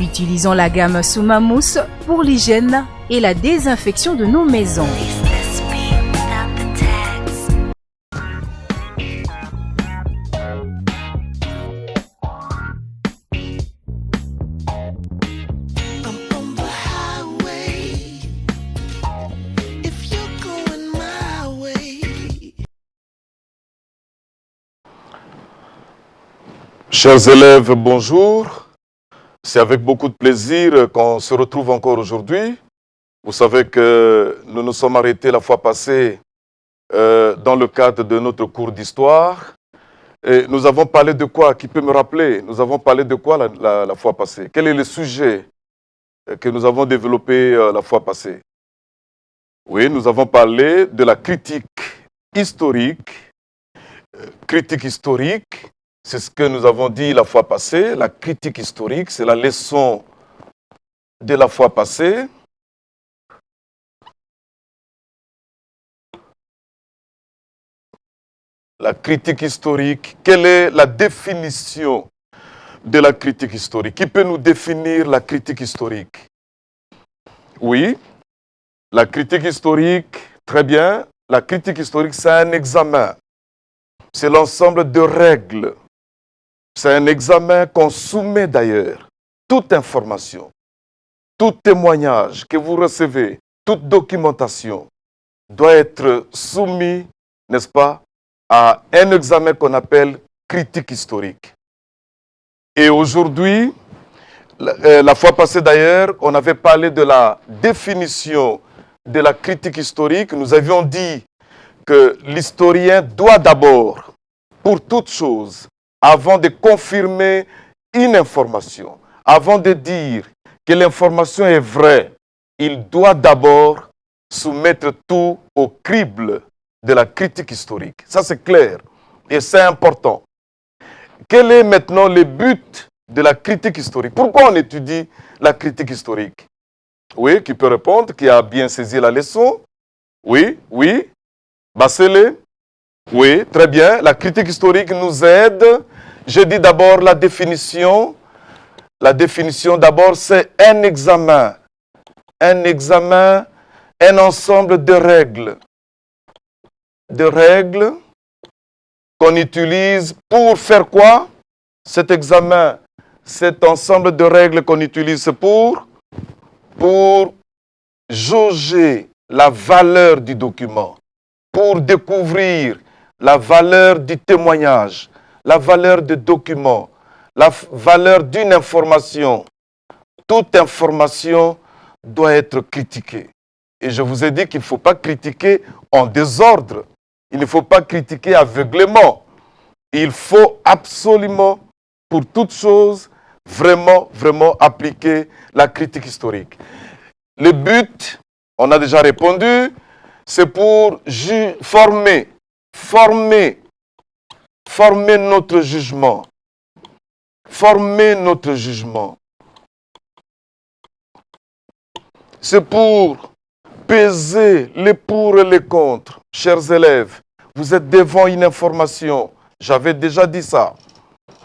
Utilisons la gamme Soumamous pour l'hygiène et la désinfection de nos maisons. Chers élèves, bonjour. C'est avec beaucoup de plaisir qu'on se retrouve encore aujourd'hui. Vous savez que nous nous sommes arrêtés la fois passée dans le cadre de notre cours d'histoire. Et nous avons parlé de quoi? Qui peut me rappeler? Nous avons parlé de quoi la fois passée? Quel est le sujet que nous avons développé la fois passée? Oui, nous avons parlé de la critique historique. Critique historique. C'est ce que nous avons dit la fois passée. La critique historique, c'est la leçon de la fois passée. La critique historique, quelle est la définition de la critique historique? Qui peut nous définir la critique historique? Oui, la critique historique, très bien. La critique historique, c'est un examen. C'est l'ensemble de règles. C'est un examen qu'on soumet d'ailleurs. Toute information, tout témoignage que vous recevez, toute documentation doit être soumis, n'est-ce pas, à un examen qu'on appelle critique historique. Et aujourd'hui, la fois passée d'ailleurs, on avait parlé de la définition de la critique historique. Nous avions dit que l'historien doit d'abord, pour toute chose, avant de confirmer une information, avant de dire que l'information est vraie, il doit d'abord soumettre tout au crible de la critique historique. Ça, c'est clair et c'est important. Quel est maintenant le but de la critique historique? Pourquoi on étudie la critique historique? Oui, qui peut répondre, qui a bien saisi la leçon? Oui, oui. Bassele? Oui, très bien. La critique historique nous aide. Je dis d'abord la définition. La définition d'abord, c'est un examen. Un examen, un ensemble de règles. De règles qu'on utilise pour faire quoi? Cet examen, cet ensemble de règles qu'on utilise pour jauger la valeur du document, pour découvrir la valeur du témoignage, la valeur du document, la valeur d'une information. Toute information doit être critiquée. Et je vous ai dit qu'il ne faut pas critiquer en désordre. Il ne faut pas critiquer aveuglément. Il faut absolument, pour toute chose, vraiment appliquer la critique historique. Le but, on a déjà répondu, c'est pour former notre jugement. Former notre jugement. C'est pour peser les pour et les contre. Chers élèves, vous êtes devant une information. J'avais déjà dit ça.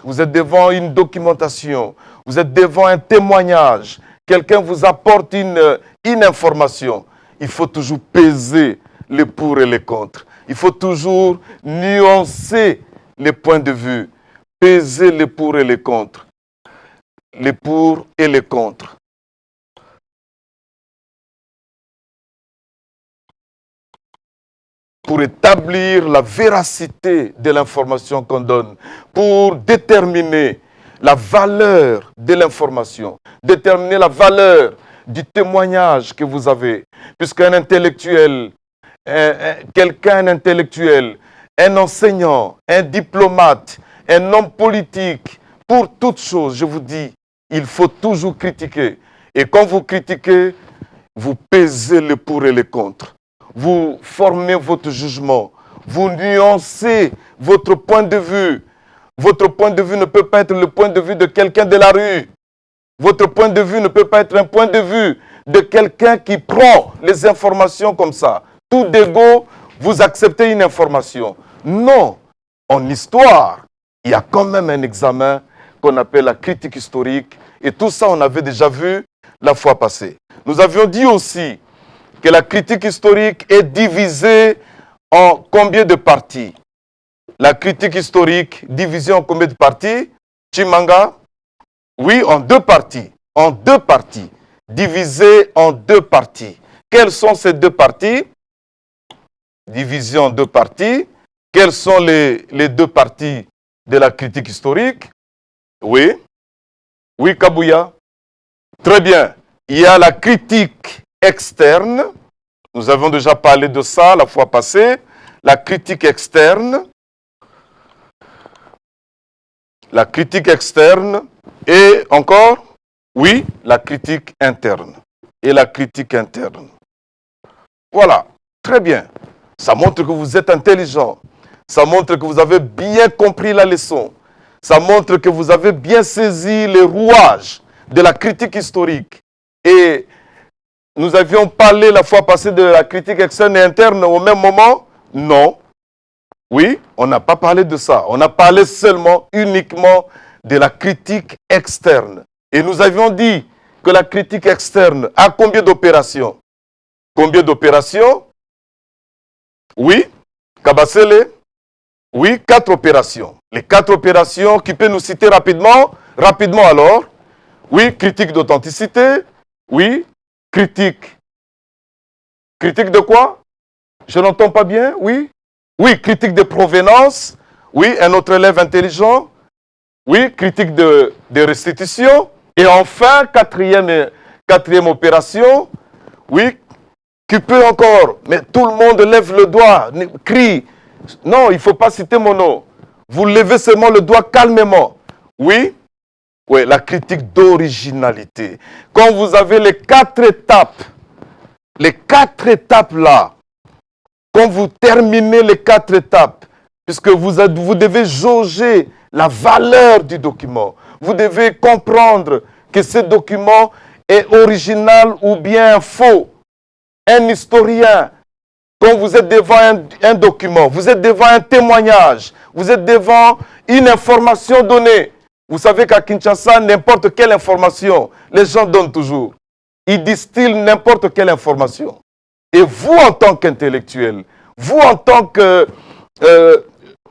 Vous êtes devant une documentation. Vous êtes devant un témoignage. Quelqu'un vous apporte une information. Il faut toujours peser les pour et les contre. Il faut toujours nuancer les points de vue. Peser les pour et les contre. Les pour et les contre. Pour établir la véracité de l'information qu'on donne, pour déterminer la valeur de l'information, déterminer la valeur du témoignage que vous avez. Puisqu'un intellectuel, quelqu'un intellectuel, un enseignant, un diplomate, un homme politique, pour toute chose, je vous dis, il faut toujours critiquer. Et quand vous critiquez, vous pesez les pour et les contre. Vous formez votre jugement, vous nuancez votre point de vue. Votre point de vue ne peut pas être le point de vue de quelqu'un de la rue. Votre point de vue ne peut pas être un point de vue de quelqu'un qui prend les informations comme ça. Tout d'ego, vous acceptez une information. Non, en histoire, il y a quand même un examen qu'on appelle la critique historique Et tout ça, on avait déjà vu la fois passée. Nous avions dit aussi que la critique historique est divisée en combien de parties? La critique historique divisée en combien de parties? Chimanga? Oui, en deux parties. En deux parties. Divisée en deux parties. Quelles sont ces deux parties? Divisée en deux parties. Quelles sont les deux parties de la critique historique? Oui. Oui, Kabouya. Très bien. Il y a la critique externe. Nous avons déjà parlé de ça la fois passée. La critique externe. La critique externe. Et encore, oui, la critique interne. Et la critique interne. Voilà. Très bien. Ça montre que vous êtes intelligent. Ça montre que vous avez bien compris la leçon. Ça montre que vous avez bien saisi les rouages de la critique historique. Et nous avions parlé la fois passée de la critique externe et interne au même moment? Non. Oui, on n'a pas parlé de ça. On a parlé seulement, uniquement de la critique externe. Et nous avions dit que la critique externe a combien d'opérations? Combien d'opérations? Oui, Kabasele? Oui, 4 opérations. Les 4 opérations qui peuvent nous citer rapidement. Rapidement alors. Oui, critique d'authenticité. Oui, critique. Critique de quoi? Je n'entends pas bien. Oui. Oui, critique de provenance. Oui, un autre élève intelligent. Oui, critique de restitution. Et enfin, quatrième opération. Oui, qui peut encore, mais tout le monde lève le doigt, crie. Non, il ne faut pas citer mon nom. Vous levez seulement le doigt calmement. Oui, oui, la critique d'originalité. Quand vous avez les 4 étapes là, quand vous terminez les 4 étapes, puisque vous devez jauger la valeur du document, vous devez comprendre que ce document est original ou bien faux. Un historien, quand vous êtes devant un document, vous êtes devant un témoignage, vous êtes devant une information donnée. Vous savez qu'à Kinshasa, n'importe quelle information, les gens donnent toujours. Ils distillent n'importe quelle information. Et vous, en tant qu'intellectuel, vous, en tant que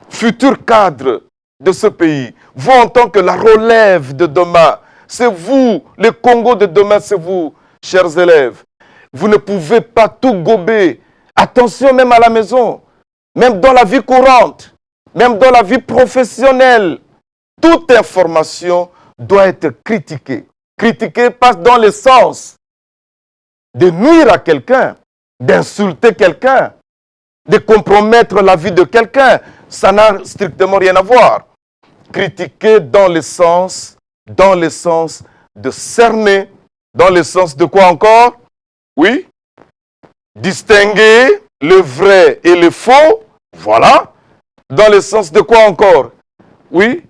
futur cadre de ce pays, vous, en tant que la relève de demain, c'est vous, le Congo de demain, c'est vous, chers élèves. Vous ne pouvez pas tout gober. Attention, même à la maison, même dans la vie courante, même dans la vie professionnelle. Toute information doit être critiquée. Critiquée passe dans le sens de nuire à quelqu'un, d'insulter quelqu'un, de compromettre la vie de quelqu'un. Ça n'a strictement rien à voir. Critiquer dans le sens de cerner, dans le sens de quoi encore? Oui. Distinguer le vrai et le faux. Voilà. Dans le sens de quoi encore? Oui.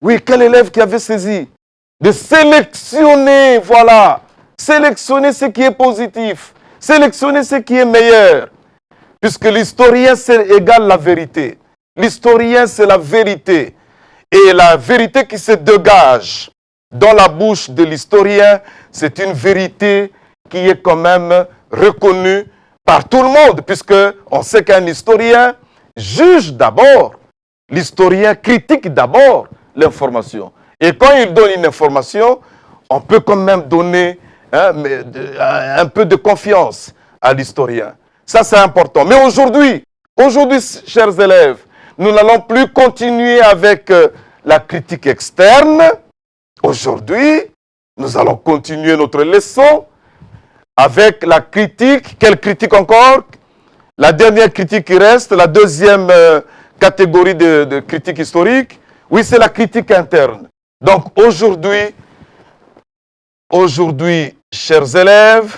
Oui, quel élève qui avait saisi? De sélectionner, voilà. Sélectionner ce qui est positif. Sélectionner ce qui est meilleur. Puisque l'historien, c'est égal la vérité. L'historien, c'est la vérité. Et la vérité qui se dégage dans la bouche de l'historien, c'est une vérité qui est quand même reconnue par tout le monde, puisque on sait qu'un historien juge d'abord. L'historien critique d'abord l'information. Et quand il donne une information, on peut quand même donner un peu de confiance à l'historien. Ça, c'est important. Mais aujourd'hui, chers élèves, nous n'allons plus continuer avec la critique externe. Aujourd'hui, nous allons continuer notre leçon avec la critique. Quelle critique encore? La dernière critique qui reste, la deuxième catégorie de critique historique, oui, c'est la critique interne. Donc aujourd'hui, chers élèves,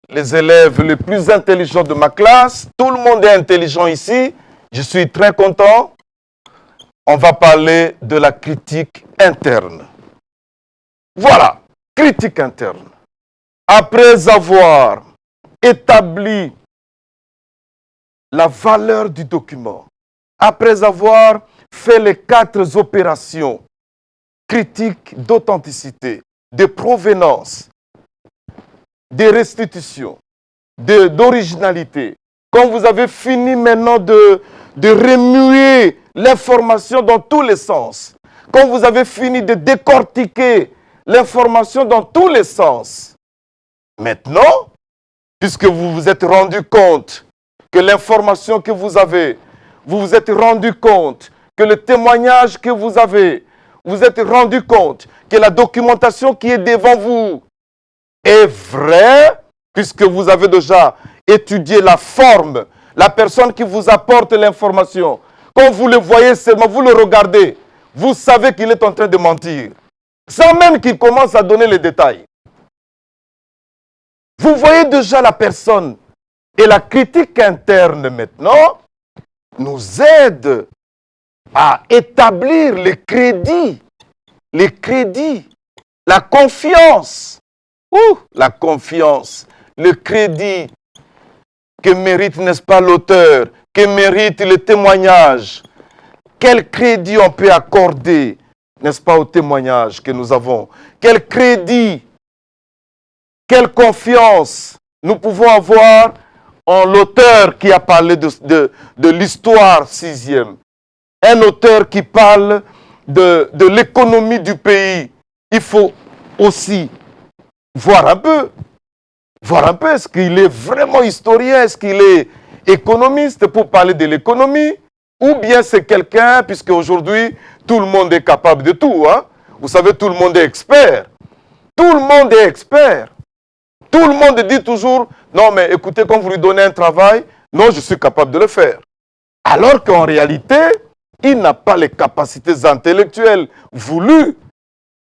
les élèves les plus intelligents de ma classe, tout le monde est intelligent ici, je suis très content. On va parler de la critique interne. Voilà, critique interne. Après avoir établi la valeur du document, après avoir fait les 4 opérations critique d'authenticité, de provenance, de restitution, d'originalité, quand vous avez fini maintenant de remuer l'information dans tous les sens, quand vous avez fini de décortiquer l'information dans tous les sens, maintenant, puisque vous vous êtes rendu compte que l'information que vous avez, vous vous êtes rendu compte que le témoignage que vous avez, vous êtes rendu compte que la documentation qui est devant vous est vraie, puisque vous avez déjà étudié la forme, la personne qui vous apporte l'information. Quand vous le voyez seulement, vous le regardez, vous savez qu'il est en train de mentir, sans même qu'il commence à donner les détails. Vous voyez déjà la personne. Et la critique interne maintenant nous aide à établir les crédits, la confiance, la confiance, le crédit que mérite, n'est-ce pas, l'auteur, que mérite le témoignage. Quel crédit on peut accorder, n'est-ce pas, au témoignage que nous avons? Quel crédit, quelle confiance nous pouvons avoir en l'auteur qui a parlé de l'histoire sixième. Un auteur qui parle de l'économie du pays. Il faut aussi voir un peu, est-ce qu'il est vraiment historien, est-ce qu'il est économiste pour parler de l'économie, ou bien c'est quelqu'un, puisque aujourd'hui, tout le monde est capable de tout, hein? Vous savez, tout le monde est expert. Tout le monde est expert. Tout le monde dit toujours, non mais écoutez, quand vous lui donnez un travail, non, je suis capable de le faire. Alors qu'en réalité, il n'a pas les capacités intellectuelles voulues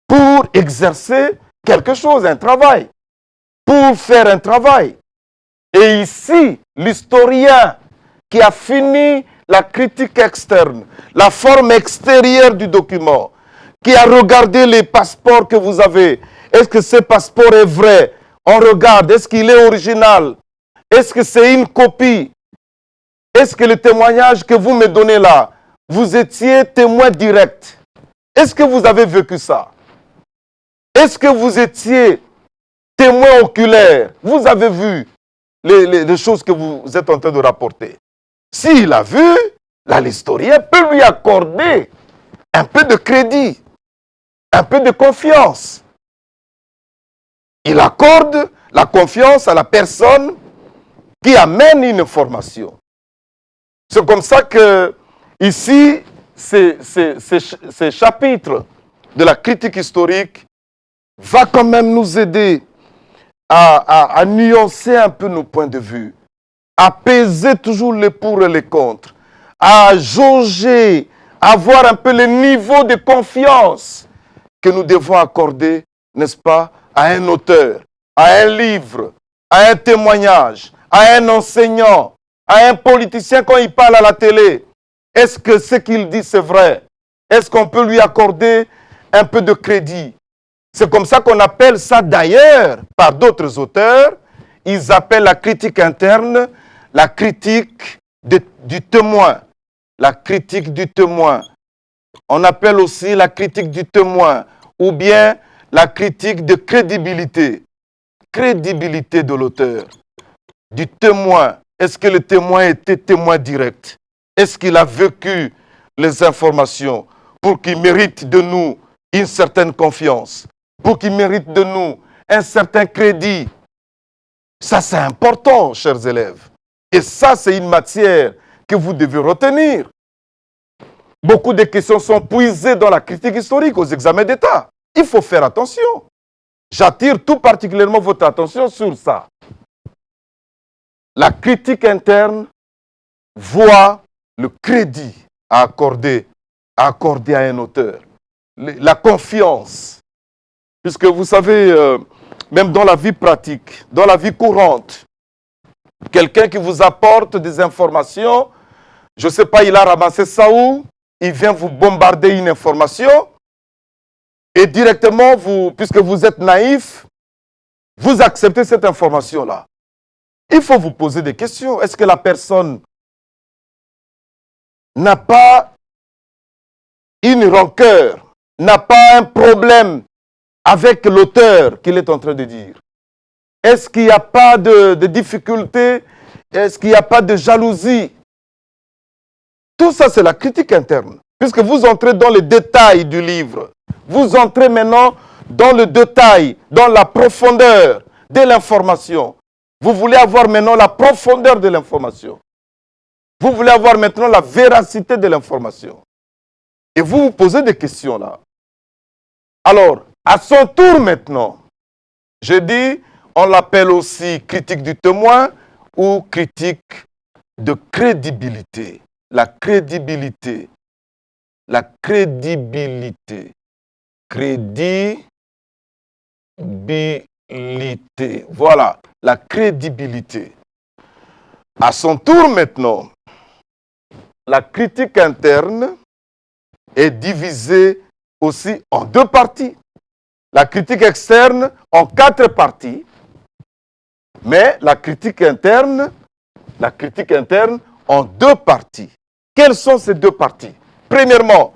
pour exercer quelque chose, un travail, pour faire un travail. Et ici, l'historien qui a fini la critique externe, la forme extérieure du document, qui a regardé les passeports que vous avez, est-ce que ce passeport est vrai? On regarde, est-ce qu'il est original? Est-ce que c'est une copie? Est-ce que le témoignage que vous me donnez là, vous étiez témoin direct? Est-ce que vous avez vécu ça? Est-ce que vous étiez témoin oculaire? Vous avez vu les choses que vous êtes en train de rapporter. S'il a vu, là, l'historien peut lui accorder un peu de crédit, un peu de confiance. Il accorde la confiance à la personne qui amène une information. C'est comme ça que, ici, ces chapitres de la critique historique va quand même nous aider à nuancer un peu nos points de vue, à peser toujours les pour et les contre, à jauger, à voir un peu le niveau de confiance que nous devons accorder, n'est-ce pas, à un auteur, à un livre, à un témoignage, à un enseignant, à un politicien quand il parle à la télé. Est-ce que ce qu'il dit c'est vrai? Est-ce qu'on peut lui accorder un peu de crédit? C'est comme ça qu'on appelle ça d'ailleurs, par d'autres auteurs, ils appellent la critique interne la critique du témoin. La critique du témoin. On appelle aussi la critique du témoin ou bien la critique de crédibilité. Crédibilité de l'auteur, du témoin. Est-ce que le témoin était témoin direct? Est-ce qu'il a vécu les informations pour qu'il mérite de nous une certaine confiance, pour qu'il mérite de nous un certain crédit? Ça, c'est important, chers élèves. Et ça, c'est une matière que vous devez retenir. Beaucoup de questions sont puisées dans la critique historique aux examens d'État. Il faut faire attention. J'attire tout particulièrement votre attention sur ça. La critique interne voit le crédit à accorder à un auteur. La confiance. Puisque vous savez, même dans la vie pratique, dans la vie courante, quelqu'un qui vous apporte des informations, je ne sais pas, il a ramassé ça où, il vient vous bombarder une information, et directement, puisque vous êtes naïf, vous acceptez cette information-là. Il faut vous poser des questions. Est-ce que la personne n'a pas une rancœur n'a pas un problème avec l'auteur qu'il est en train de dire? Est-ce qu'il n'y a pas de difficulté? Est-ce qu'il n'y a pas de jalousie? Tout ça, c'est la critique interne. Puisque vous entrez dans les détails du livre. Vous entrez maintenant dans le détail, dans la profondeur de l'information. Vous voulez avoir maintenant la profondeur de l'information. Vous voulez avoir maintenant la véracité de l'information. Et vous vous posez des questions là. Alors, à son tour maintenant, je dis, on l'appelle aussi critique du témoin ou critique de crédibilité. La crédibilité. La crédibilité. Crédibilité. Voilà, la crédibilité. À son tour maintenant, la critique interne est divisée aussi en deux parties. La critique externe en 4 parties. Mais la critique interne en 2 parties. Quelles sont ces 2 parties? Premièrement,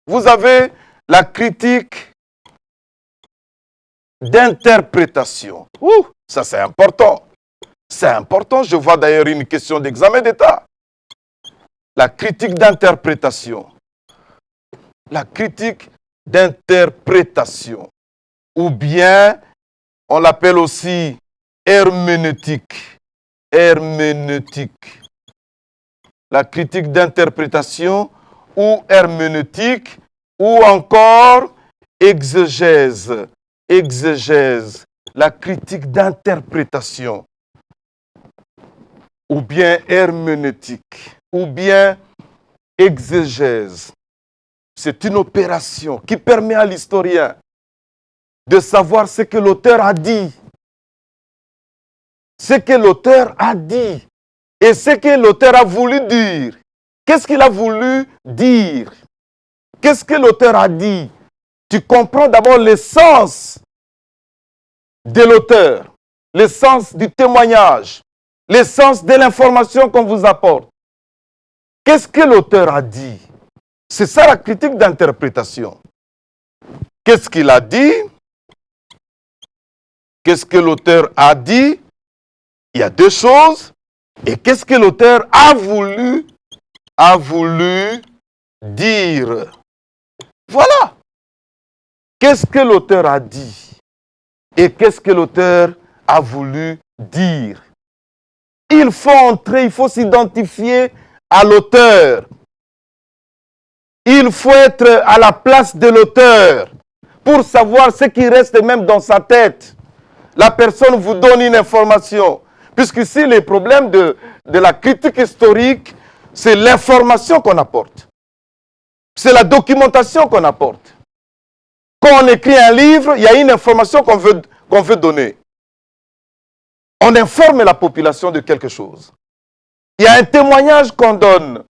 vous avez la critique d'interprétation. Ça c'est important. C'est important, je vois d'ailleurs une question d'examen d'État. La critique d'interprétation. La critique d'interprétation. Ou bien, on l'appelle aussi herméneutique. Herméneutique. La critique d'interprétation ou herméneutique ou encore exégèse. Exégèse. La critique d'interprétation. Ou bien herméneutique. Ou bien exégèse. C'est une opération qui permet à l'historien de savoir ce que l'auteur a dit. Ce que l'auteur a dit. Et ce que l'auteur a voulu dire. Qu'est-ce qu'il a voulu dire? Qu'est-ce que l'auteur a dit? Tu comprends d'abord l'essence de l'auteur, l'essence du témoignage, l'essence de l'information qu'on vous apporte. Qu'est-ce que l'auteur a dit? C'est ça la critique d'interprétation. Qu'est-ce qu'il a dit? Qu'est-ce que l'auteur a dit? Il y a 2 choses. Et qu'est-ce que l'auteur a voulu dire? Voilà. Qu'est-ce que l'auteur a dit? Et qu'est-ce que l'auteur a voulu dire? Il faut entrer, il faut s'identifier à l'auteur. Il faut être à la place de l'auteur pour savoir ce qui reste même dans sa tête. La personne vous donne une information. Puisqu'ici, les problèmes de la critique historique, c'est l'information qu'on apporte. C'est la documentation qu'on apporte. Quand on écrit un livre, il y a une information qu'on veut donner. On informe la population de quelque chose. Il y a un témoignage qu'on donne.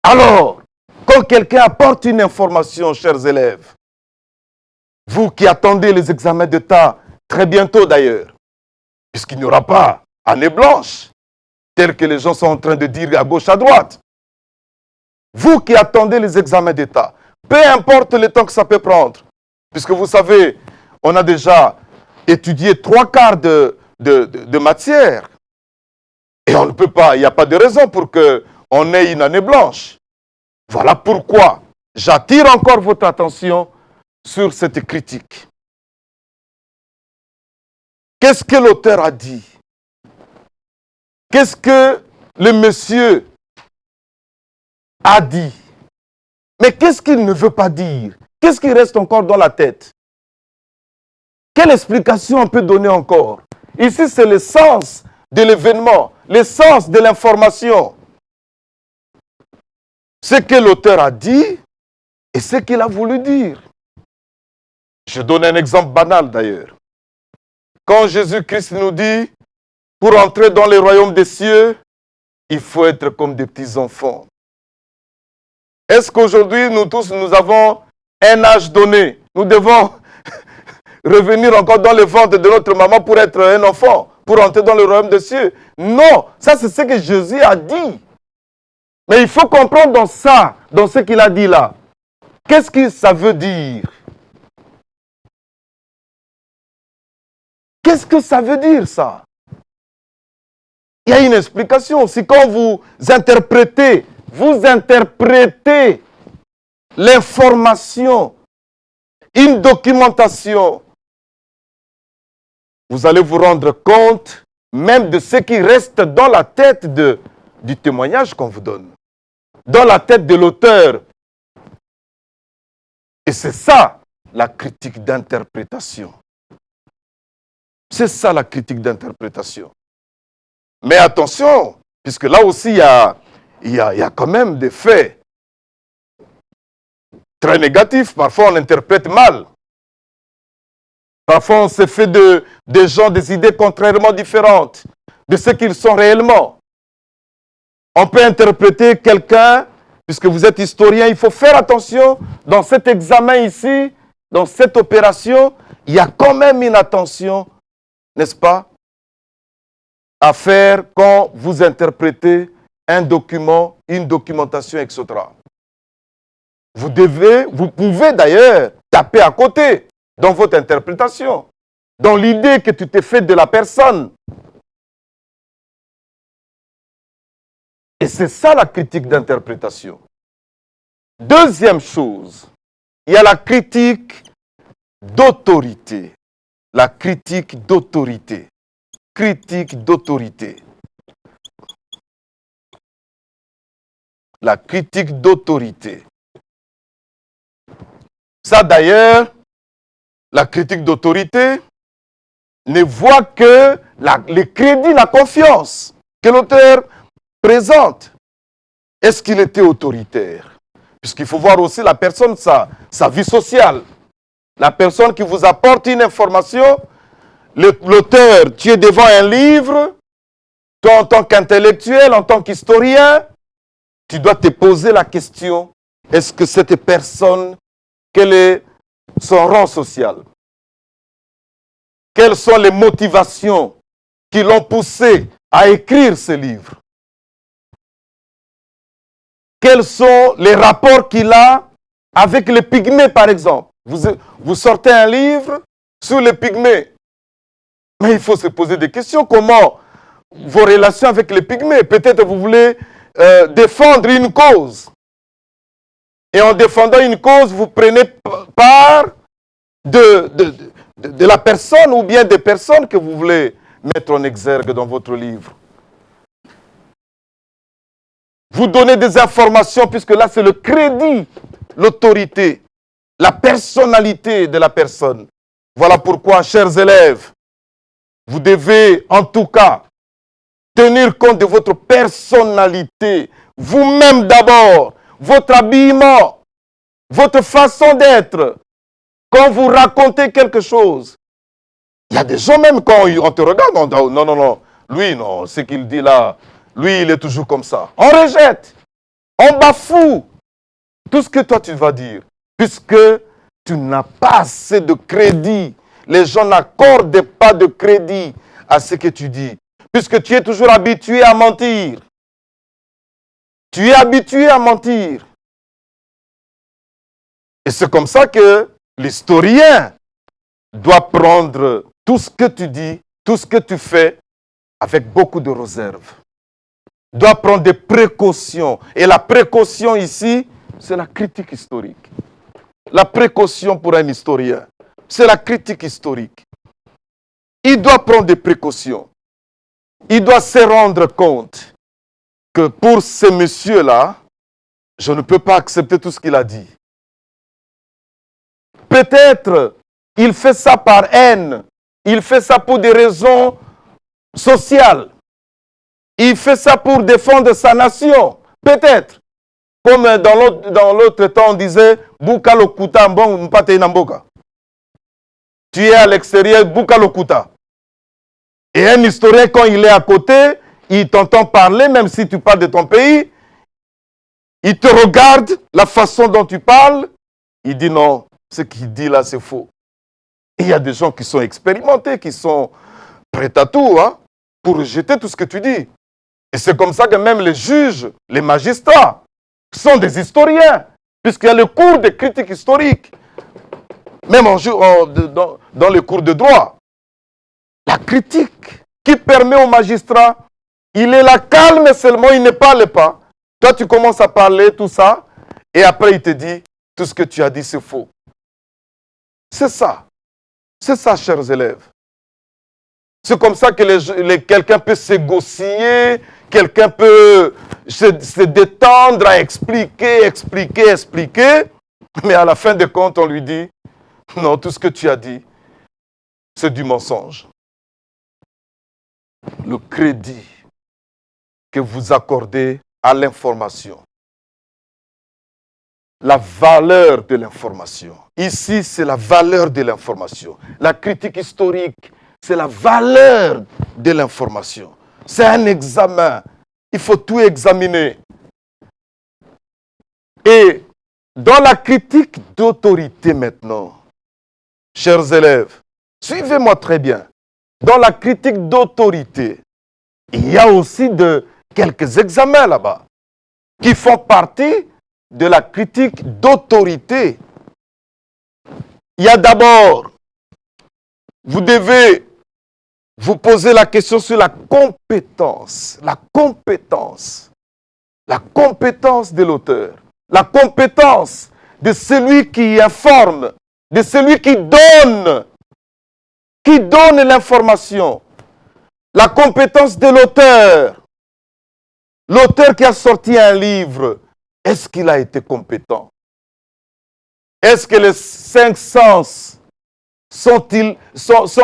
Alors, quand quelqu'un apporte une information, chers élèves, vous qui attendez les examens d'État, très bientôt d'ailleurs, puisqu'il n'y aura pas année blanche, tel que les gens sont en train de dire à gauche, à droite. Vous qui attendez les examens d'État, peu importe le temps que ça peut prendre, puisque vous savez, on a déjà étudié 3/4 de matière. Et on ne peut pas, il n'y a pas de raison pour qu'on ait une année blanche. Voilà pourquoi j'attire encore votre attention sur cette critique. Qu'est-ce que l'auteur a dit? Qu'est-ce que le monsieur a dit? Mais qu'est-ce qu'il ne veut pas dire? Qu'est-ce qui reste encore dans la tête? Quelle explication on peut donner encore? Ici, c'est le sens de l'événement, le sens de l'information. Ce que l'auteur a dit et ce qu'il a voulu dire. Je donne un exemple banal d'ailleurs. Quand Jésus-Christ nous dit, pour entrer dans le royaume des cieux, il faut être comme des petits enfants. Est-ce qu'aujourd'hui, nous tous, nous avons un âge donné? Nous devons revenir encore dans le ventre de notre maman pour être un enfant, pour entrer dans le royaume des cieux? Non, ça c'est ce que Jésus a dit. Mais il faut comprendre dans ça, dans ce qu'il a dit là. Qu'est-ce que ça veut dire? Qu'est-ce que ça veut dire ça? Il y a une explication. C'est quand vous interprétez l'information, une documentation, vous allez vous rendre compte même de ce qui reste dans la tête du témoignage qu'on vous donne, dans la tête de l'auteur. Et c'est ça la critique d'interprétation. C'est ça la critique d'interprétation. Mais attention, puisque là aussi il y a quand même des faits très négatifs. Parfois on interprète mal. Parfois on se fait des gens des idées contrairement différentes de ce qu'ils sont réellement. On peut interpréter quelqu'un, puisque vous êtes historien, il faut faire attention dans cet examen ici, dans cette opération, il y a quand même une attention, n'est-ce pas, à faire quand vous interprétez un document, une documentation, etc. Vous pouvez d'ailleurs taper à côté dans votre interprétation, dans l'idée que tu t'es faite de la personne. Et c'est ça la critique d'interprétation. Deuxième chose, il y a la critique d'autorité. La critique d'autorité. Critique d'autorité. La critique d'autorité. Ça d'ailleurs, la critique d'autorité ne voit que le crédit, la confiance que l'auteur présente. Est-ce qu'il était autoritaire? Puisqu'il faut voir aussi la personne, sa vie sociale. La personne qui vous apporte une information, l'auteur, tu es devant un livre, toi en tant qu'intellectuel, en tant qu'historien, tu dois te poser la question, est-ce que cette personne, quel est son rang social? Quelles sont les motivations qui l'ont poussé à écrire ce livre? Quels sont les rapports qu'il a avec les pygmées, par exemple? Vous sortez un livre sur les pygmées. Mais il faut se poser des questions. Comment vos relations avec les pygmées? Peut-être vous voulez défendre une cause. Et en défendant une cause, vous prenez part de la personne ou bien des personnes que vous voulez mettre en exergue dans votre livre. Vous donnez des informations, puisque là c'est le crédit, l'autorité, la personnalité de la personne. Voilà pourquoi, chers élèves, vous devez en tout cas tenir compte de votre personnalité, vous-même d'abord, votre habillement, votre façon d'être. Quand vous racontez quelque chose, il y a des gens même quand on te regarde, on dit non, non, non, lui, non, ce qu'il dit là, lui, il est toujours comme ça. On rejette, on bafoue tout ce que toi tu vas dire, puisque tu n'as pas assez de crédit. Les gens n'accordent pas de crédit à ce que tu dis, puisque tu es toujours habitué à mentir. Tu es habitué à mentir. Et c'est comme ça que l'historien doit prendre tout ce que tu dis, tout ce que tu fais, avec beaucoup de réserve. Doit prendre des précautions. Et la précaution ici, c'est la critique historique. La précaution pour un historien, c'est la critique historique. Il doit prendre des précautions. Il doit se rendre compte que pour ce monsieur-là, je ne peux pas accepter tout ce qu'il a dit. Peut-être il fait ça par haine. Il fait ça pour des raisons sociales. Il fait ça pour défendre sa nation. Peut-être. Comme dans l'autre temps, on disait Buka lokuta mbong mpate namboka. Tu es à l'extérieur, Buka lokuta. Et un historien, quand il est à côté, il t'entend parler, même si tu parles de ton pays. Il te regarde, la façon dont tu parles. Il dit non, ce qu'il dit là, c'est faux. Et il y a des gens qui sont expérimentés, qui sont prêts à tout, hein, pour rejeter tout ce que tu dis. Et c'est comme ça que même les juges, les magistrats, sont des historiens, puisqu'il y a le cours de critique historique, même dans les cours de droit. La critique qui permet au magistrat, il est là calme seulement, il ne parle pas. Toi, tu commences à parler, tout ça, et après, il te dit, tout ce que tu as dit, c'est faux. C'est ça. C'est ça, chers élèves. C'est comme ça que quelqu'un peut s'égosiller, quelqu'un peut se détendre à expliquer, mais à la fin de compte, on lui dit, non, tout ce que tu as dit, c'est du mensonge. Le crédit que vous accordez à l'information, la valeur de l'information. Ici, c'est la valeur de l'information. La critique historique, c'est la valeur de l'information. C'est un examen. Il faut tout examiner. Et dans la critique d'autorité maintenant, chers élèves, suivez-moi très bien. Dans la critique d'autorité, il y a aussi quelques examens là-bas qui font partie de la critique d'autorité. Il y a d'abord, vous devez vous poser la question sur la compétence. La compétence. La compétence de l'auteur. La compétence de celui qui informe, de celui qui donne l'information. La compétence de l'auteur. L'auteur qui a sorti un livre, est-ce qu'il a été compétent? Est-ce que les 5 sens sont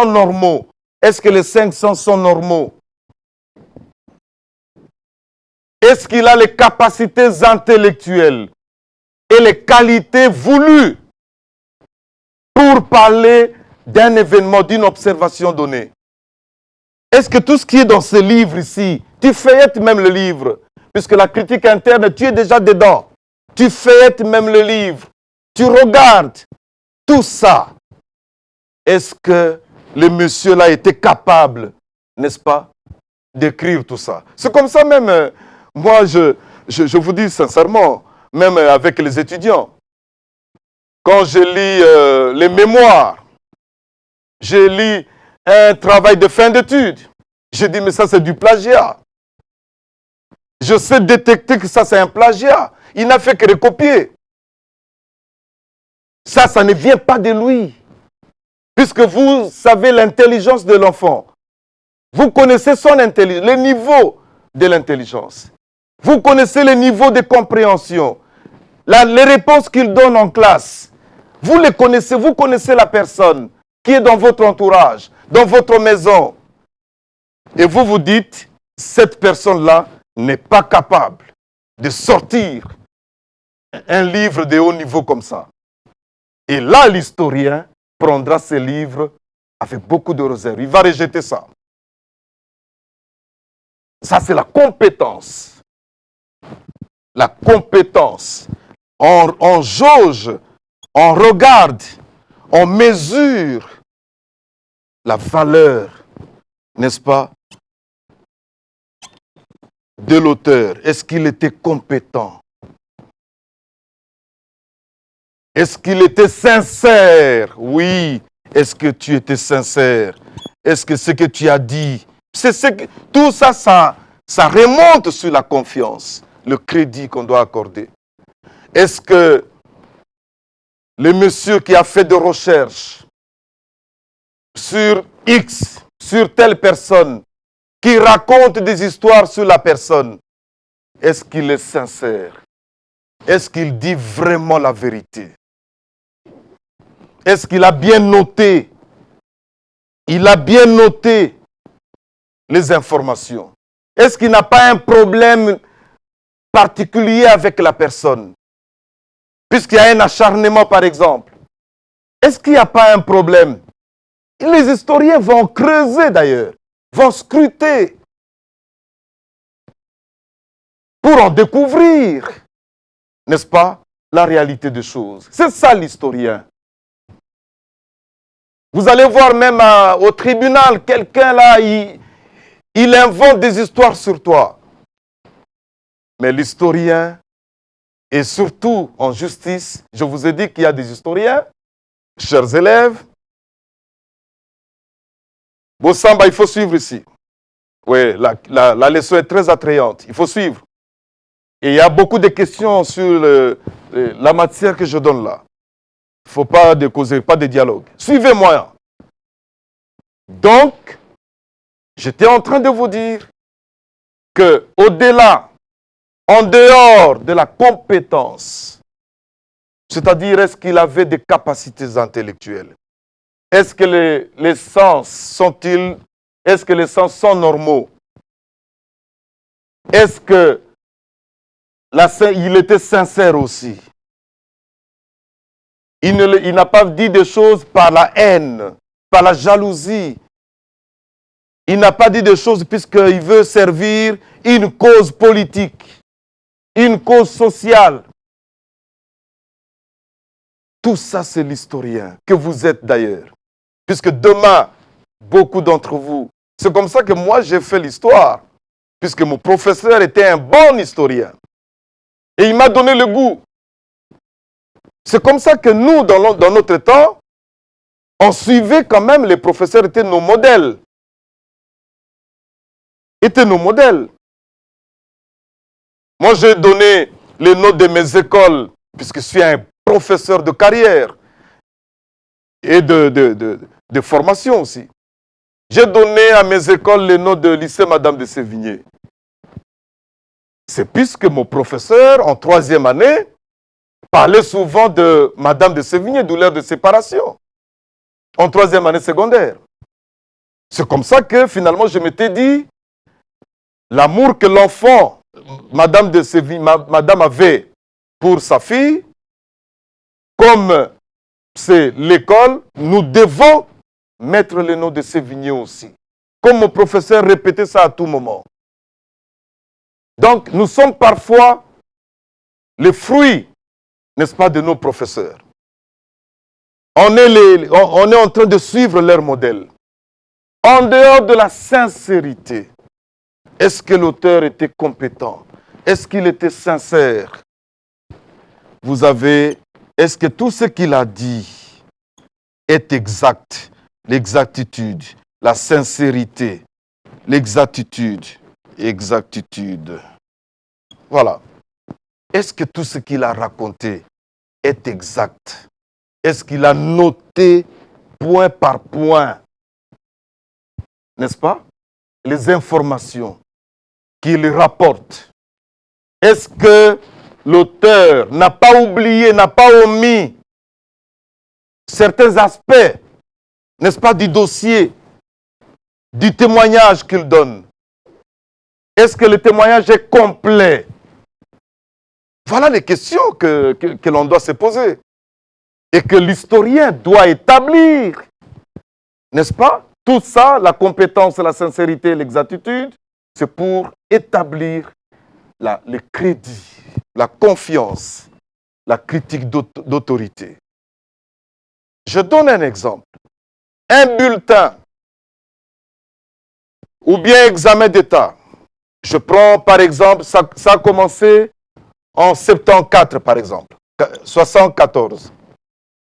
normaux? Est-ce que les 5 sens sont normaux? Est-ce qu'il a les capacités intellectuelles et les qualités voulues pour parler d'un événement, d'une observation donnée? Est-ce que tout ce qui est dans ce livre ici, tu feuillettes même le livre, puisque la critique interne, tu es déjà dedans. Tu feuillettes même le livre, tu regardes tout ça. Est-ce que le monsieur là était capable, n'est-ce pas, d'écrire tout ça? C'est comme ça même, moi je vous dis sincèrement, même avec les étudiants, quand je lis les mémoires, je lis un travail de fin d'études, je dis mais ça c'est du plagiat. Je sais détecter que ça c'est un plagiat. Il n'a fait que recopier. Ça ne vient pas de lui. Puisque vous savez l'intelligence de l'enfant. Vous connaissez son intelligence, le niveau de l'intelligence. Vous connaissez le niveau de compréhension. Les réponses qu'il donne en classe. Vous les connaissez, vous connaissez la personne qui est dans votre entourage, dans votre maison. Et vous vous dites, cette personne-là n'est pas capable de sortir un livre de haut niveau comme ça. Et là, l'historien prendra ce livre avec beaucoup de réserve. Il va rejeter ça. Ça, c'est la compétence. La compétence. On jauge, on regarde, on mesure la valeur, n'est-ce pas, de l'auteur. Est-ce qu'il était compétent? Est-ce qu'il était sincère? Oui. Est-ce que tu étais sincère? Est-ce que ce que tu as dit, tout ça, ça remonte sur la confiance, le crédit qu'on doit accorder. Est-ce que le monsieur qui a fait des recherches sur X, sur telle personne, qui raconte des histoires sur la personne, est-ce qu'il est sincère? Est-ce qu'il dit vraiment la vérité? Est-ce qu'il a bien noté? Il a bien noté les informations. Est-ce qu'il n'a pas un problème particulier avec la personne? Puisqu'il y a un acharnement, par exemple. Est-ce qu'il n'y a pas un problème? Et les historiens vont creuser d'ailleurs, vont scruter pour en découvrir, n'est-ce pas, la réalité des choses. C'est ça l'historien. Vous allez voir même au tribunal, quelqu'un là, il invente des histoires sur toi. Mais l'historien, et surtout en justice, je vous ai dit qu'il y a des historiens, chers élèves. Bossamba, il faut suivre ici. Oui, la leçon est très attrayante. Il faut suivre. Et il y a beaucoup de questions sur la matière que je donne là. Il ne faut pas de causer, pas de dialogue. Suivez-moi. Donc, j'étais en train de vous dire que au-delà, en dehors de la compétence, c'est-à-dire est-ce qu'il avait des capacités intellectuelles? Est-ce que les sens sont-ils, est-ce que les sens sont normaux? Est-ce que il était sincère aussi? Il n'a pas dit des choses par la haine, par la jalousie. Il n'a pas dit des choses puisqu'il veut servir une cause politique, une cause sociale. Tout ça, c'est l'historien que vous êtes d'ailleurs. Puisque demain, beaucoup d'entre vous, c'est comme ça que moi j'ai fait l'histoire. Puisque mon professeur était un bon historien. Et il m'a donné le goût. C'est comme ça que nous, dans notre temps, on suivait quand même, les professeurs étaient nos modèles. Étaient nos modèles. Moi, j'ai donné les noms de mes écoles, puisque je suis un professeur de carrière et de formation aussi. J'ai donné à mes écoles les noms de lycée Madame de Sévigné. C'est puisque mon professeur, en 3e année, parlait souvent de Madame de Sévigné, douleur de séparation, en 3e année secondaire. C'est comme ça que finalement je m'étais dit, l'amour que l'enfant, Madame de Sévigné, Madame avait pour sa fille, comme c'est l'école, nous devons mettre le nom de Sévigné aussi. Comme mon professeur répétait ça à tout moment. Donc, nous sommes parfois les fruits, n'est-ce pas, de nos professeurs. On est en train de suivre leur modèle. En dehors de la sincérité, est-ce que l'auteur était compétent? Est-ce qu'il était sincère? Vous avez, est-ce que tout ce qu'il a dit est exact? L'exactitude, la sincérité, l'exactitude. Voilà. Est-ce que tout ce qu'il a raconté est exact? Est-ce qu'il a noté point par point, n'est-ce pas, les informations qu'il rapporte? Est-ce que l'auteur n'a pas oublié, n'a pas omis certains aspects, n'est-ce pas, du dossier, du témoignage qu'il donne? Est-ce que le témoignage est complet? Voilà les questions que l'on doit se poser et que l'historien doit établir. N'est-ce pas? Tout ça, la compétence, la sincérité, l'exactitude, c'est pour établir le crédit, la confiance, la critique d'autorité. Je donne un exemple. Un bulletin ou bien examen d'État. Je prends par exemple, ça a commencé en 74 par exemple, 74.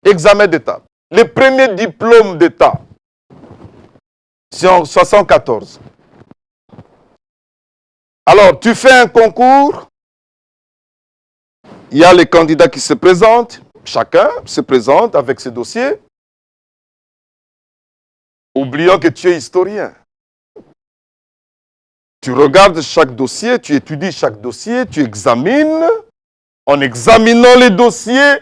Examen d'État. Le premier diplôme d'État, c'est en 74. Alors, tu fais un concours, il y a les candidats qui se présentent, chacun se présente avec ses dossiers, oubliant que tu es historien. Tu regardes chaque dossier, tu étudies chaque dossier, tu examines. En examinant les dossiers,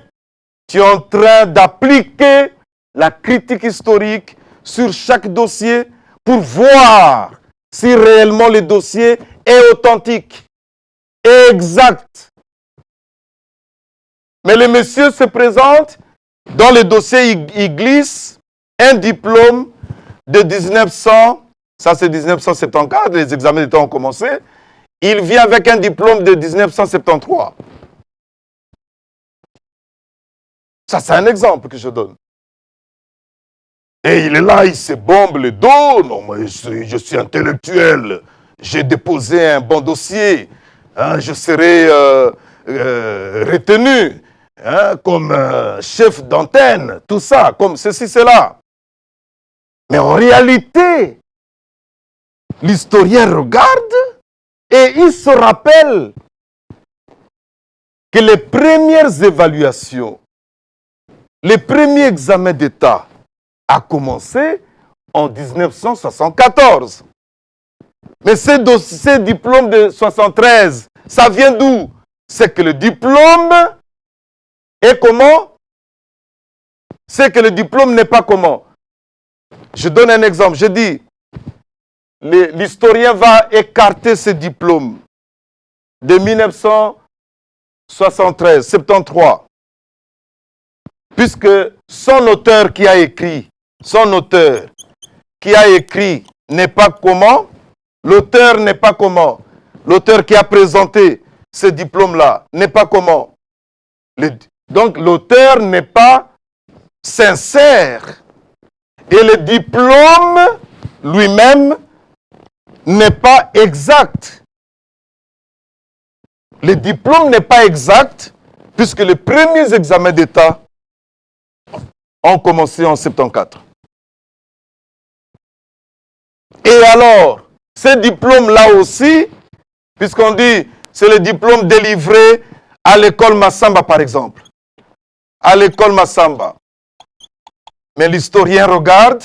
tu es en train d'appliquer la critique historique sur chaque dossier pour voir si réellement le dossier est authentique, exact. Mais le monsieur se présente, dans le dossier, il glisse un diplôme de 1900. Ça, c'est 1974, les examens d'État ont commencé. Il vient avec un diplôme de 1973. Ça, c'est un exemple que je donne. Et il est là, il se bombe le dos. Non, moi, je suis intellectuel. J'ai déposé un bon dossier. hein, je serai retenu hein, comme chef d'antenne, tout ça, comme ceci, cela. Mais en réalité, l'historien regarde et il se rappelle que les premières évaluations, les premiers examens d'État a commencé en 1974. Mais ces diplômes de 73, ça vient d'où? C'est que le diplôme est comment? C'est que le diplôme n'est pas comment? Je donne un exemple. Je dis, l'historien va écarter ce diplôme de 1973, 73. Puisque son auteur qui a écrit n'est pas comment? L'auteur n'est pas comment? L'auteur qui a présenté ce diplôme-là n'est pas comment? Donc l'auteur n'est pas sincère. Et le diplôme lui-même n'est pas exact. Le diplôme n'est pas exact puisque les premiers examens d'État ont commencé en 74. Et alors, ce diplôme-là aussi, puisqu'on dit c'est le diplôme délivré à l'école Massamba par exemple. À l'école Massamba. Mais l'historien regarde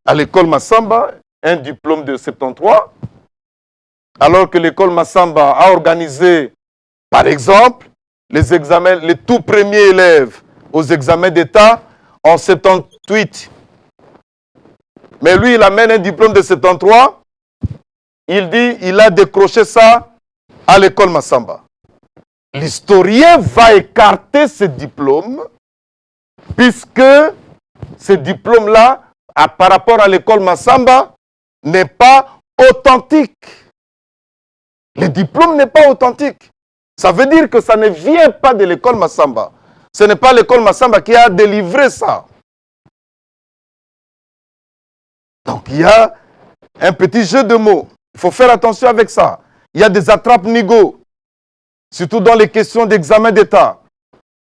à l'école Massamba un diplôme de 73, alors que l'école Massamba a organisé, par exemple, les examens, les tout premiers élèves aux examens d'État en 78. Mais lui, il amène un diplôme de 73. Il dit, il a décroché ça à l'école Massamba. L'historien va écarter ce diplôme puisque ce diplôme-là, par rapport à l'école Massamba, n'est pas authentique. Le diplôme n'est pas authentique. Ça veut dire que ça ne vient pas de l'école Massamba. Ce n'est pas l'école Massamba qui a délivré ça. Donc il y a un petit jeu de mots. Il faut faire attention avec ça. Il y a des attrapes-nigauds, surtout dans les questions d'examen d'État.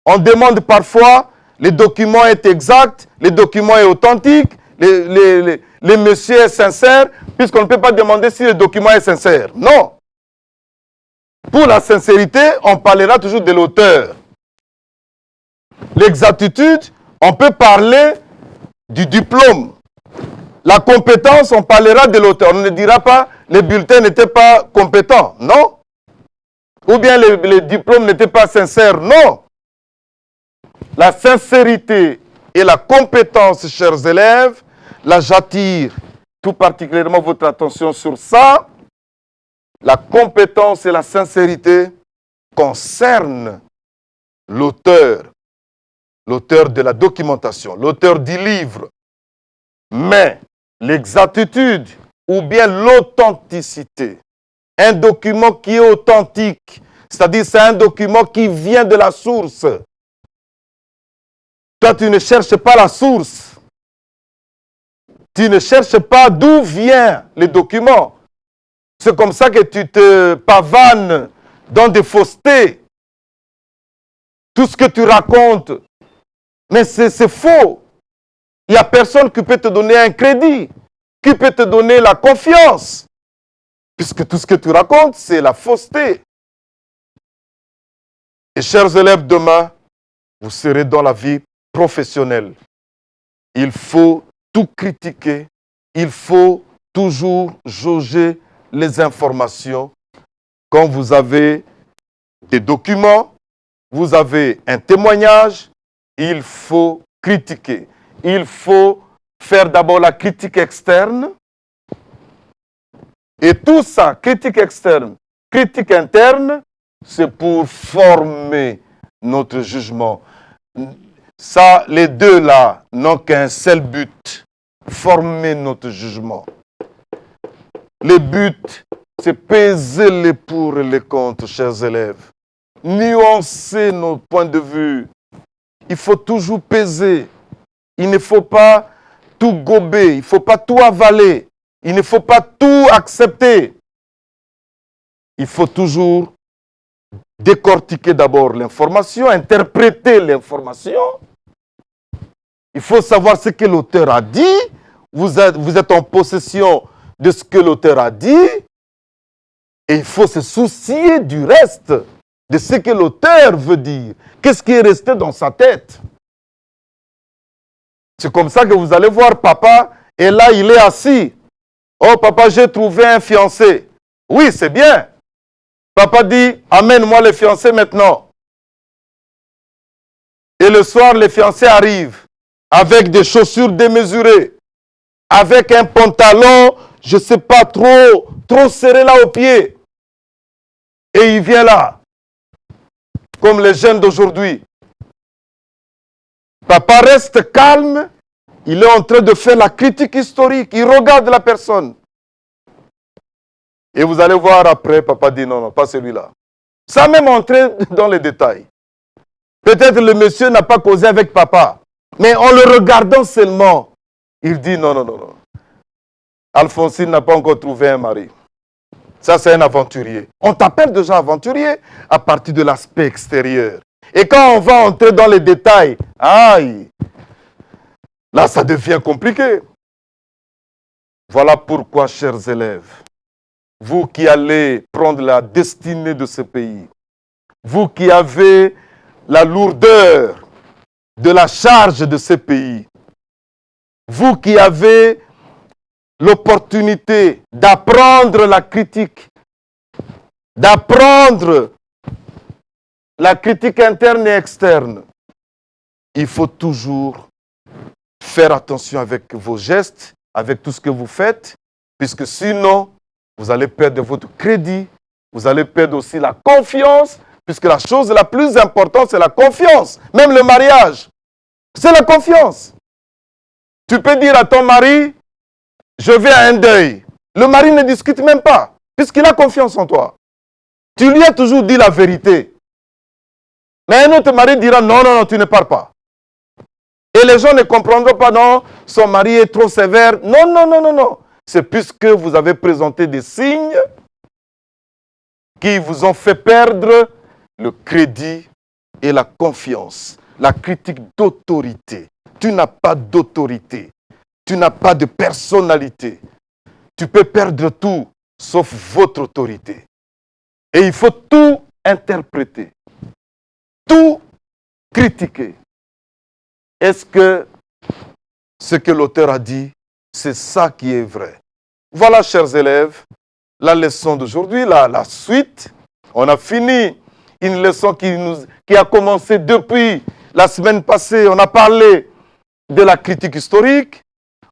On demande parfois, les documents est exact, les documents est authentique, les messieurs est sincère, puisqu'on ne peut pas demander si le document est sincère. Non. Pour la sincérité, on parlera toujours de l'auteur. L'exactitude, on peut parler du diplôme. La compétence, on parlera de l'auteur. On ne dira pas les bulletins n'étaient pas compétents. Non. Ou bien les diplômes n'étaient pas sincères. Non. La sincérité et la compétence, chers élèves, là j'attire tout particulièrement votre attention sur ça. La compétence et la sincérité concernent l'auteur de la documentation, l'auteur du livre. Mais l'exactitude ou bien l'authenticité, un document qui est authentique, c'est-à-dire c'est un document qui vient de la source. Toi, tu ne cherches pas la source. Tu ne cherches pas d'où vient le document. C'est comme ça que tu te pavanes dans des faussetés. Tout ce que tu racontes, mais c'est faux. Il n'y a personne qui peut te donner un crédit, qui peut te donner la confiance. Puisque tout ce que tu racontes, c'est la fausseté. Et chers élèves, demain, vous serez dans la vie professionnelle. Il faut tout critiquer. Il faut toujours jauger les informations. Quand vous avez des documents, vous avez un témoignage, il faut critiquer. Il faut faire d'abord la critique externe. Et tout ça, critique externe, critique interne, c'est pour former notre jugement. Ça, les deux là n'ont qu'un seul but, former notre jugement. Le but, c'est peser les pour et les contre, chers élèves. Nuancer nos points de vue. Il faut toujours peser. Il ne faut pas tout gober, il ne faut pas tout avaler. Il ne faut pas tout accepter. il faut toujours décortiquer d'abord l'information, interpréter l'information. Il faut savoir ce que l'auteur a dit. Vous êtes en possession de ce que l'auteur a dit. Et il faut se soucier du reste, de ce que l'auteur veut dire. Qu'est-ce qui est resté dans sa tête? C'est comme ça que vous allez voir papa, et là il est assis. Oh papa, j'ai trouvé un fiancé. Oui, c'est bien. Papa dit, amène-moi les fiancés maintenant. Et le soir, les fiancés arrivent avec des chaussures démesurées, avec un pantalon, je ne sais pas, trop serré là au pied. Et il vient là, comme les jeunes d'aujourd'hui. Papa reste calme, il est en train de faire la critique historique, il regarde la personne. Et vous allez voir après, papa dit non, non, pas celui-là. Sans même entrer dans les détails. Peut-être le monsieur n'a pas causé avec papa, mais en le regardant seulement, il dit non, non, non, non. Alphonsine n'a pas encore trouvé un mari. Ça, c'est un aventurier. On t'appelle déjà aventurier à partir de l'aspect extérieur. Et quand on va entrer dans les détails, aïe, là, ça devient compliqué. Voilà pourquoi, chers élèves, vous qui allez prendre la destinée de ce pays, vous qui avez la lourdeur de la charge de ce pays, vous qui avez l'opportunité d'apprendre la critique, d'apprendre la critique interne et externe, il faut toujours faire attention avec vos gestes, avec tout ce que vous faites, puisque sinon, vous allez perdre votre crédit, vous allez perdre aussi la confiance, puisque la chose la plus importante, c'est la confiance. Même le mariage, c'est la confiance. Tu peux dire à ton mari, je vais à un deuil. Le mari ne discute même pas, puisqu'il a confiance en toi. Tu lui as toujours dit la vérité. Mais un autre mari dira, non, non, non, tu ne pars pas. Et les gens ne comprendront pas, non, son mari est trop sévère. Non, non, non, non, non. C'est puisque vous avez présenté des signes qui vous ont fait perdre le crédit et la confiance. La critique d'autorité. Tu n'as pas d'autorité. Tu n'as pas de personnalité. Tu peux perdre tout, sauf votre autorité. Et il faut tout interpréter. Tout critiquer. Est-ce que ce que l'auteur a dit, c'est ça qui est vrai? Voilà, chers élèves, la leçon d'aujourd'hui, la suite. On a fini une leçon qui a commencé depuis la semaine passée. On a parlé de la critique historique.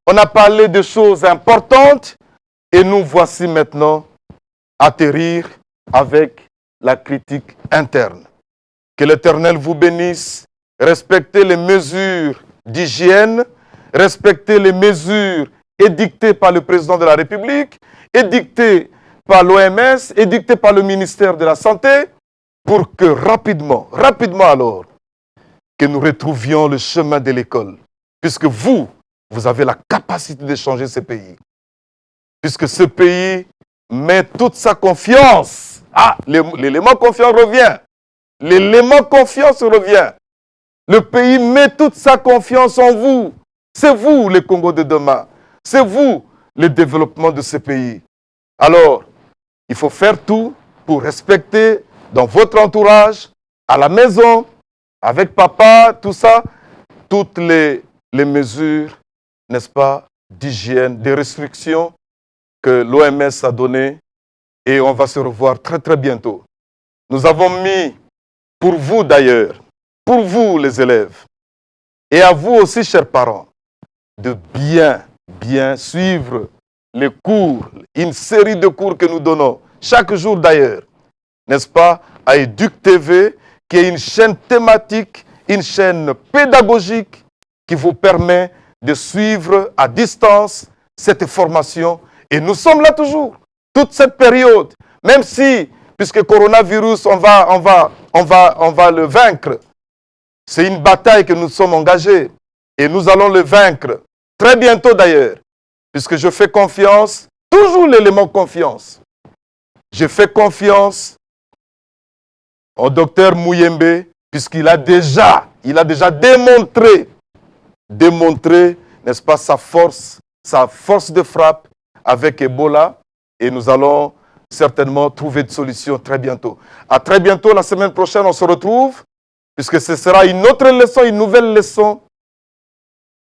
On a parlé de choses importantes. Et nous voici maintenant atterrir avec la critique interne. Que l'Éternel vous bénisse. Respectez les mesures d'hygiène. Respectez les mesures édictées par le président de la République, édictées par l'OMS, édictées par le ministère de la Santé, pour que rapidement alors, que nous retrouvions le chemin de l'école. Puisque vous avez la capacité de changer ce pays. Puisque ce pays met toute sa confiance. Ah, l'élément confiance revient. L'élément confiance revient. Le pays met toute sa confiance en vous. C'est vous, le Congo de demain. C'est vous, le développement de ce pays. Alors, il faut faire tout pour respecter dans votre entourage, à la maison, avec papa, tout ça, toutes les mesures, n'est-ce pas, d'hygiène, de restrictions que l'OMS a données. Et on va se revoir très très bientôt. Nous avons mis, pour vous d'ailleurs, pour vous les élèves, et à vous aussi, chers parents, de bien suivre les cours, une série de cours que nous donnons, chaque jour d'ailleurs, n'est-ce pas, à Éduc TV, qui est une chaîne thématique, une chaîne pédagogique qui vous permet de suivre à distance cette formation. Et nous sommes là toujours, toute cette période, même si, puisque coronavirus, on va le vaincre. C'est une bataille que nous sommes engagés et nous allons le vaincre très bientôt d'ailleurs, puisque je fais confiance, toujours l'élément confiance. Je fais confiance au docteur Mouyembe, puisqu'il a déjà démontré, n'est-ce pas, sa force de frappe avec Ebola. Et nous allons certainement trouver de solutions très bientôt. À très bientôt, la semaine prochaine, on se retrouve, puisque ce sera une autre leçon, une nouvelle leçon.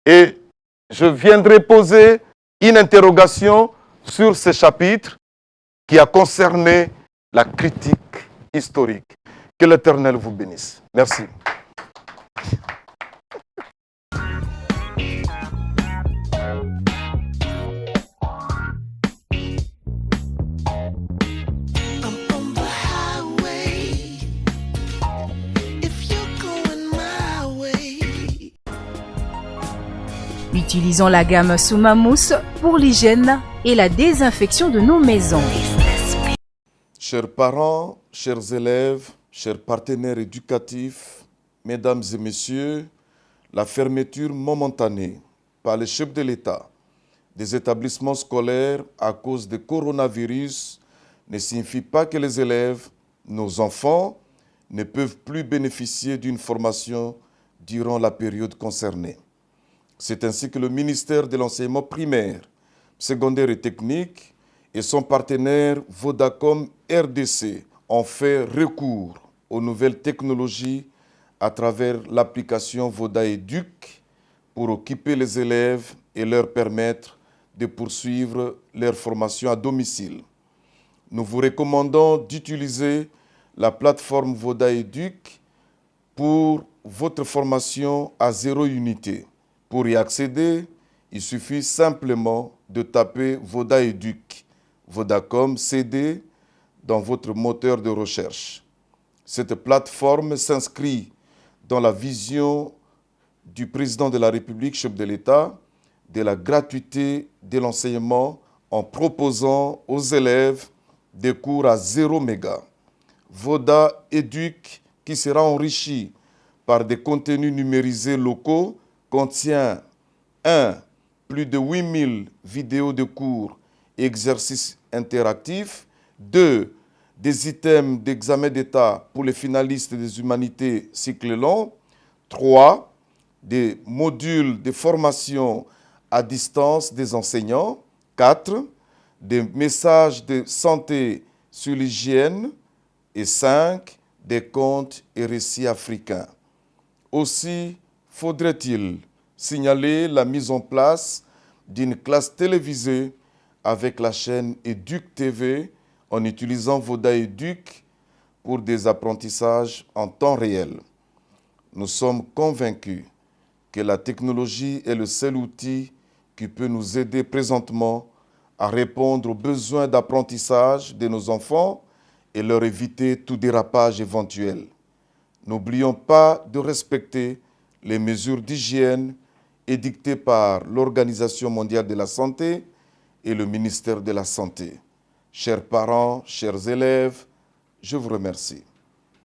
Et je viendrai poser une interrogation sur ce chapitre qui a concerné la critique historique. Que l'Éternel vous bénisse. Merci. Utilisons la gamme Soumamous pour l'hygiène et la désinfection de nos maisons. Chers parents, chers élèves, chers partenaires éducatifs, mesdames et messieurs, la fermeture momentanée par les chefs de l'État des établissements scolaires à cause du coronavirus ne signifie pas que les élèves, nos enfants, ne peuvent plus bénéficier d'une formation durant la période concernée. C'est ainsi que le ministère de l'enseignement primaire, secondaire et technique et son partenaire Vodacom RDC ont fait recours aux nouvelles technologies à travers l'application VodaEduc pour occuper les élèves et leur permettre de poursuivre leur formation à domicile. Nous vous recommandons d'utiliser la plateforme VodaEduc pour votre formation à 0 unité. Pour y accéder, il suffit simplement de taper VodaEduc, Vodacom CD, dans votre moteur de recherche. Cette plateforme s'inscrit dans la vision du président de la République, chef de l'État, de la gratuité de l'enseignement en proposant aux élèves des cours à 0 méga. VodaEduc, qui sera enrichi par des contenus numérisés locaux, contient 1. Plus de 8000 vidéos de cours et exercices interactifs. 2. Des items d'examen d'État pour les finalistes des humanités cycle long. 3. Des modules de formation à distance des enseignants. 4. Des messages de santé sur l'hygiène. Et 5. Des contes et récits africains. Aussi, faudrait-il signaler la mise en place d'une classe télévisée avec la chaîne Educ TV en utilisant VodaEduc pour des apprentissages en temps réel. Nous sommes convaincus que la technologie est le seul outil qui peut nous aider présentement à répondre aux besoins d'apprentissage de nos enfants et leur éviter tout dérapage éventuel. N'oublions pas de respecter les mesures d'hygiène édictées par l'Organisation mondiale de la santé et le ministère de la Santé. Chers parents, chers élèves, je vous remercie.